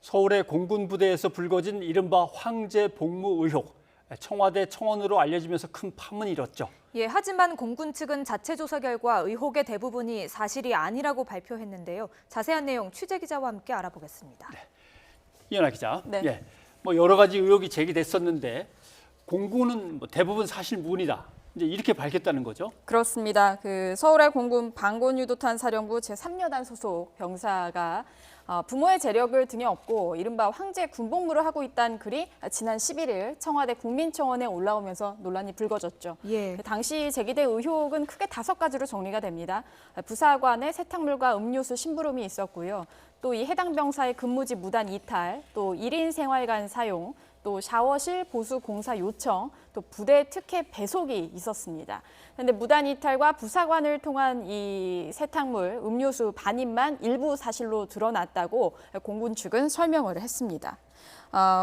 서울의 공군 부대에서 불거진 이른바 황제 복무 의혹. 청와대 청원으로 알려지면서 큰 파문이 일었죠. 예, 하지만 공군 측은 자체 조사 결과 의혹의 대부분이 사실이 아니라고 발표했는데요. 자세한 내용 취재 기자와 함께 알아보겠습니다. 네. 이현아 기자. 네. 예, 여러 가지 의혹이 제기됐었는데 공군은 대부분 사실 무근이다. 이제 이렇게 밝혔다는 거죠. 그렇습니다. 서울의 공군 방곤유도탄 사령부 제3여단 소속 병사가 부모의 재력을 등에 업고 이른바 황제 군복무를 하고 있다는 글이 지난 11일 청와대 국민청원에 올라오면서 논란이 불거졌죠. 예. 당시 제기된 의혹은 크게 5가지로 정리가 됩니다. 부사관에 세탁물과 음료수 심부름이 있었고요. 또 이 해당 병사의 근무지 무단 이탈, 또 1인 생활관 사용, 또 샤워실 보수 공사 요청, 또 부대 특혜 배속이 있었습니다. 그런데 무단 이탈과 부사관을 통한 이 세탁물, 음료수 반입만 일부 사실로 드러났다고 공군 측은 설명을 했습니다.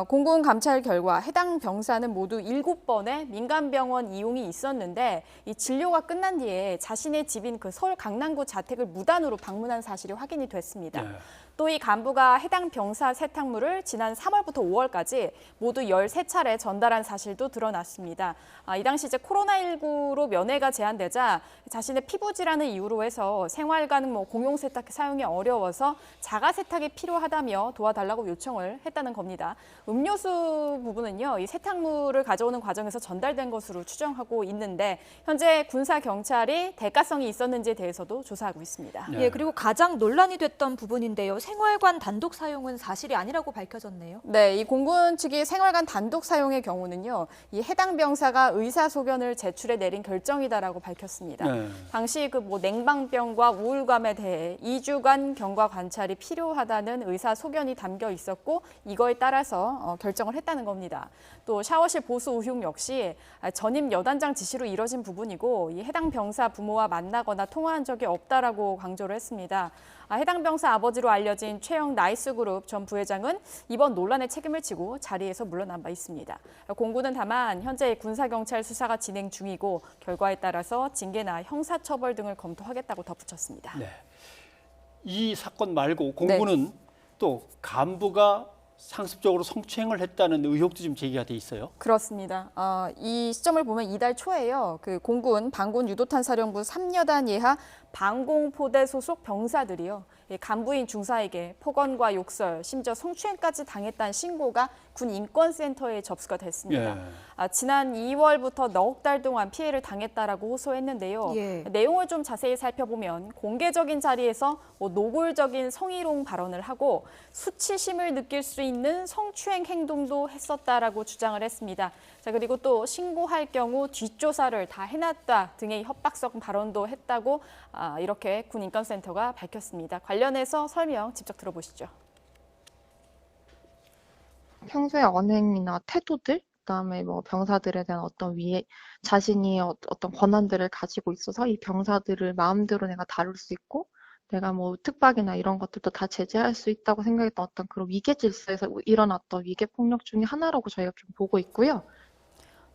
공군 감찰 결과 해당 병사는 모두 7번의 민간병원 이용이 있었는데 이 진료가 끝난 뒤에 자신의 집인 서울 강남구 자택을 무단으로 방문한 사실이 확인이 됐습니다. 네. 또 이 간부가 해당 병사 세탁물을 지난 3월부터 5월까지 모두 13차례 전달한 사실도 드러났습니다. 이 당시 코로나19로 면회가 제한되자 자신의 피부 질환을 이유로 해서 생활관 공용 세탁기 사용이 어려워서 자가 세탁이 필요하다며 도와달라고 요청을 했다는 겁니다. 음료수 부분은요, 이 세탁물을 가져오는 과정에서 전달된 것으로 추정하고 있는데 현재 군사 경찰이 대가성이 있었는지에 대해서도 조사하고 있습니다. 네. 예, 그리고 가장 논란이 됐던 부분인데요. 생활관 단독 사용은 사실이 아니라고 밝혀졌네요. 네, 이 공군 측이 생활관 단독 사용의 경우는요, 이 해당 병사가 의사소견을 제출해 내린 결정이다라고 밝혔습니다. 네. 당시 냉방병과 우울감에 대해 2주간 경과 관찰이 필요하다는 의사소견이 담겨 있었고 이거에 따라서 결정을 했다는 겁니다. 또 샤워실 보수 의혹 역시 전임 여단장 지시로 이뤄진 부분이고 이 해당 병사 부모와 만나거나 통화한 적이 없다라고 강조를 했습니다. 해당 병사 아버지로 알려진 최영 나이스그룹 전 부회장은 이번 논란에 책임을 지고 자리에서 물러난 바 있습니다. 공군은 다만 현재 군사경찰 수사가 진행 중이고 결과에 따라서 징계나 형사처벌 등을 검토하겠다고 덧붙였습니다. 네. 이 사건 말고 공군은 또 간부가 상습적으로 성추행을 했다는 의혹도 지금 제기가 돼 있어요. 그렇습니다. 이 시점을 보면 이달 초에요. 공군 방군 유도탄 사령부 3여단 예하 방공포대 소속 병사들이요. 간부인 중사에게 폭언과 욕설, 심지어 성추행까지 당했다는 신고가 군 인권센터에 접수가 됐습니다. 예. 지난 2월부터 넉 달 동안 피해를 당했다라고 호소했는데요. 예. 내용을 좀 자세히 살펴보면 공개적인 자리에서 노골적인 성희롱 발언을 하고 수치심을 느낄 수 있는 성추행 행동도 했었다라고 주장을 했습니다. 자, 그리고 또 신고할 경우 뒷조사를 다 해놨다 등의 협박성 발언도 했다고 이렇게 군 인권센터가 밝혔습니다. 관련해서 설명 직접 들어보시죠. 평소의 언행이나 태도들, 그다음에 병사들에 대한 어떤 자신이 어떤 권한들을 가지고 있어서 이 병사들을 마음대로 내가 다룰 수 있고 내가 특박이나 이런 것들도 다 제재할 수 있다고 생각했던 어떤 그런 위계 질서에서 일어났던 위계 폭력 중에 하나라고 저희가 좀 보고 있고요.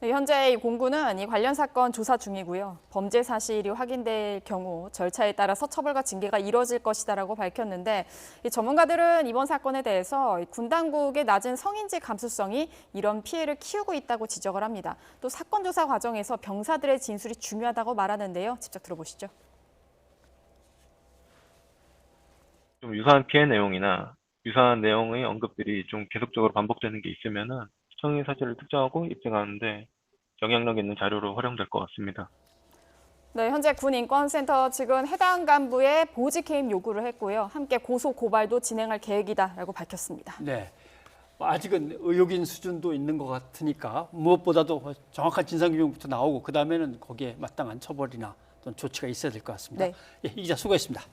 네, 현재 이 공군은 이 관련 사건 조사 중이고요. 범죄 사실이 확인될 경우 절차에 따라서 처벌과 징계가 이뤄질 것이다라고 밝혔는데 이 전문가들은 이번 사건에 대해서 군 당국의 낮은 성인지 감수성이 이런 피해를 키우고 있다고 지적을 합니다. 또 사건 조사 과정에서 병사들의 진술이 중요하다고 말하는데요. 직접 들어보시죠. 좀 유사한 피해 내용이나 유사한 내용의 언급들이 좀 계속적으로 반복되는 게 있으면은 성인 사실을 특정하고 입증하는데 영향력 있는 자료로 활용될 것 같습니다. 네, 현재 군 인권센터 측은 해당 간부의 보직 해임 요구를 했고요. 함께 고소 고발도 진행할 계획이다라고 밝혔습니다. 네. 아직은 의혹인 수준도 있는 것 같으니까 무엇보다도 정확한 진상규명부터 나오고 그다음에는 거기에 마땅한 처벌이나 또는 조치가 있어야 될 것 같습니다. 네. 예, 이 기자 수고했습니다.